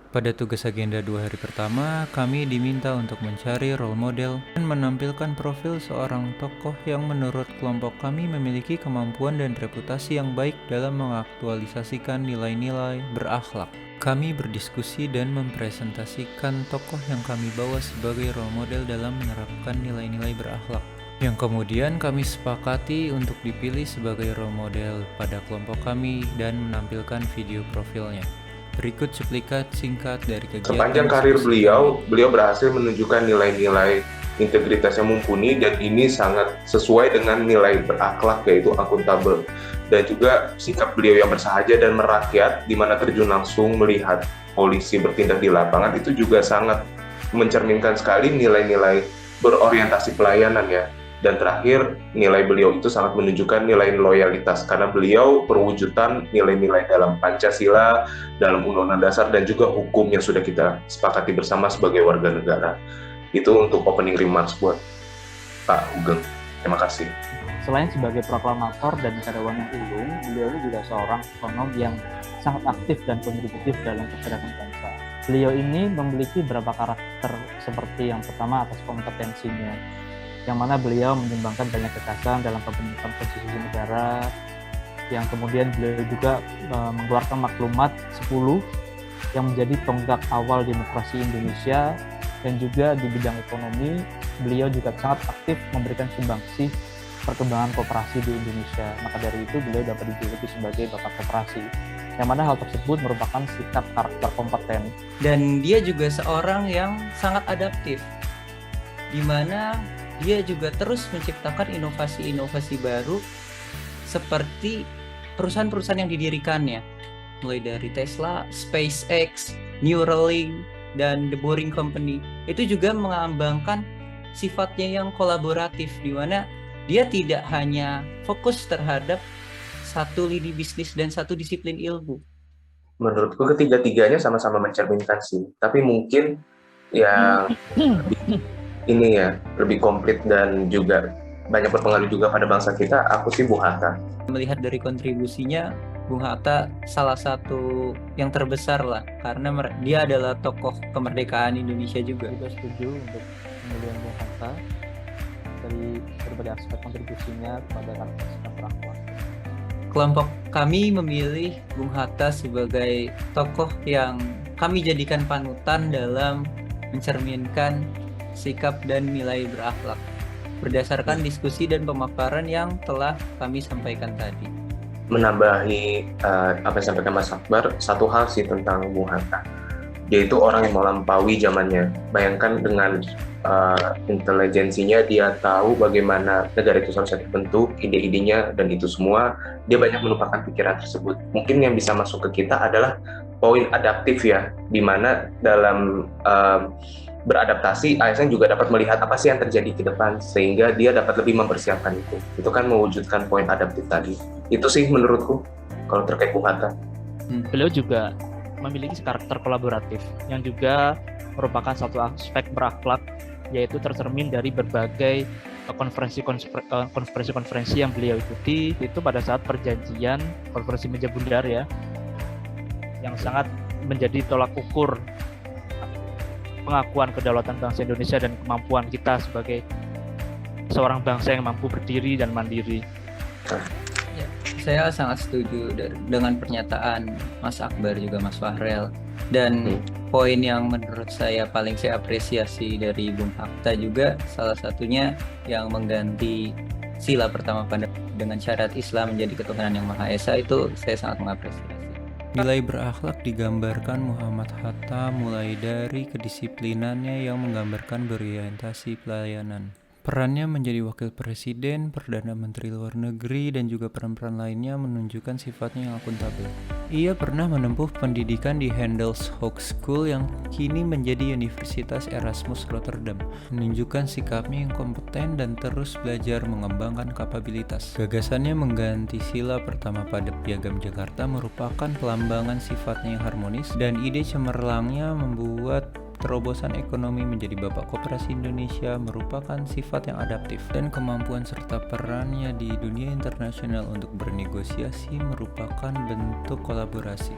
Pada tugas agenda 2 hari pertama, kami diminta untuk mencari role model dan menampilkan profil seorang tokoh yang menurut kelompok kami memiliki kemampuan dan reputasi yang baik dalam mengaktualisasikan nilai-nilai berakhlak. Kami berdiskusi dan mempresentasikan tokoh yang kami bawa sebagai role model dalam menerapkan nilai-nilai berakhlak, yang kemudian kami sepakati untuk dipilih sebagai role model pada kelompok kami dan menampilkan video profilnya. Berikut cuplikan singkat dari kegiatan. Sepanjang karir beliau berhasil menunjukkan nilai-nilai integritas yang mumpuni, dan ini sangat sesuai dengan nilai berakhlak, yaitu akuntabel. Dan juga sikap beliau yang bersahaja dan merakyat, di mana terjun langsung melihat polisi bertindak di lapangan, itu juga sangat mencerminkan sekali nilai-nilai berorientasi pelayanan ya. Dan terakhir, nilai beliau itu sangat menunjukkan nilai loyalitas, karena beliau perwujudan nilai-nilai dalam Pancasila, dalam Undang-Undang Dasar, dan juga hukum yang sudah kita sepakati bersama sebagai warga negara. Itu untuk opening remarks buat Pak Ugeng. Terima kasih. Selain sebagai proklamator dan negarawan yang ulung, beliau ini juga seorang ekonom yang sangat aktif dan kontributif dalam pergerakan bangsa. Beliau ini memiliki beberapa karakter, seperti yang pertama atas kompetensinya, yang mana beliau menyumbangkan banyak gagasan dalam pembentukan konstitusi negara, yang kemudian beliau juga mengeluarkan maklumat 10 yang menjadi tonggak awal demokrasi Indonesia, dan juga di bidang ekonomi beliau juga sangat aktif memberikan sumbangsi perkembangan koperasi di Indonesia. Maka dari itu beliau dapat dijuluki sebagai bapak koperasi, yang mana hal tersebut merupakan sikap karakter kompeten. Dan dia juga seorang yang sangat adaptif, di mana dia juga terus menciptakan inovasi-inovasi baru seperti perusahaan-perusahaan yang didirikannya, mulai dari Tesla, SpaceX, Neuralink, dan The Boring Company. Itu juga mengembangkan sifatnya yang kolaboratif, di mana dia tidak hanya fokus terhadap satu lini bisnis dan satu disiplin ilmu. Menurutku ketiga-tiganya sama-sama mencerminkan sih, tapi mungkin yang ini ya lebih komplit dan juga banyak berpengaruh juga pada bangsa kita, aku sih Bung Hatta. Melihat dari kontribusinya, Bung Hatta salah satu yang terbesar lah, karena dia adalah tokoh kemerdekaan Indonesia juga. Juga setuju untuk pemilihan Bung Hatta dari berbagai aspek kontribusinya kepada sikap berakhlak. Kelompok kami memilih Bung Hatta sebagai tokoh yang kami jadikan panutan dalam mencerminkan sikap dan nilai berakhlak berdasarkan diskusi dan pemaparan yang telah kami sampaikan tadi. Menambahi apa yang disampaikan Mas Akbar, satu hal sih tentang Bung Hatta. Dia itu orang yang melampaui zamannya. Bayangkan dengan intelijensinya, dia tahu bagaimana negara itu harus dibentuk, ide-idenya, dan itu semua, dia banyak melupakan pikiran tersebut. Mungkin yang bisa masuk ke kita adalah poin adaptif ya, di mana dalam beradaptasi, ASN juga dapat melihat apa sih yang terjadi ke depan, sehingga dia dapat lebih mempersiapkan itu. Itu kan mewujudkan poin adaptif tadi. Itu sih menurutku kalau terkait Bung Hatta. Beliau juga memiliki karakter kolaboratif yang juga merupakan satu aspek berakhlak, yaitu tercermin dari berbagai konferensi yang beliau ikuti. Itu pada saat perjanjian konferensi meja bundar ya, yang sangat menjadi tolak ukur pengakuan kedaulatan bangsa Indonesia dan kemampuan kita sebagai seorang bangsa yang mampu berdiri dan mandiri. Ya, saya sangat setuju dengan pernyataan Mas Akbar juga Mas Fahrel. Dan poin yang menurut saya paling saya apresiasi dari Bung Hatta juga salah satunya yang mengganti sila pertama dengan syarat Islam menjadi ketuhanan yang Maha Esa, itu saya sangat mengapresiasi. Nilai berakhlak digambarkan Muhammad Hatta mulai dari kedisiplinannya yang menggambarkan berorientasi pelayanan, perannya menjadi wakil presiden, perdana menteri luar negeri, dan juga peran-peran lainnya menunjukkan sifatnya yang akuntabel. Ia pernah menempuh pendidikan di Handelshogeschool yang kini menjadi Universitas Erasmus Rotterdam, menunjukkan sikapnya yang kompeten dan terus belajar mengembangkan kapabilitas. Gagasannya mengganti sila pertama pada Piagam Jakarta merupakan pelambangan sifatnya yang harmonis, dan ide cemerlangnya membuat terobosan ekonomi menjadi bapak koperasi Indonesia merupakan sifat yang adaptif, dan kemampuan serta perannya di dunia internasional untuk bernegosiasi merupakan bentuk kolaborasi.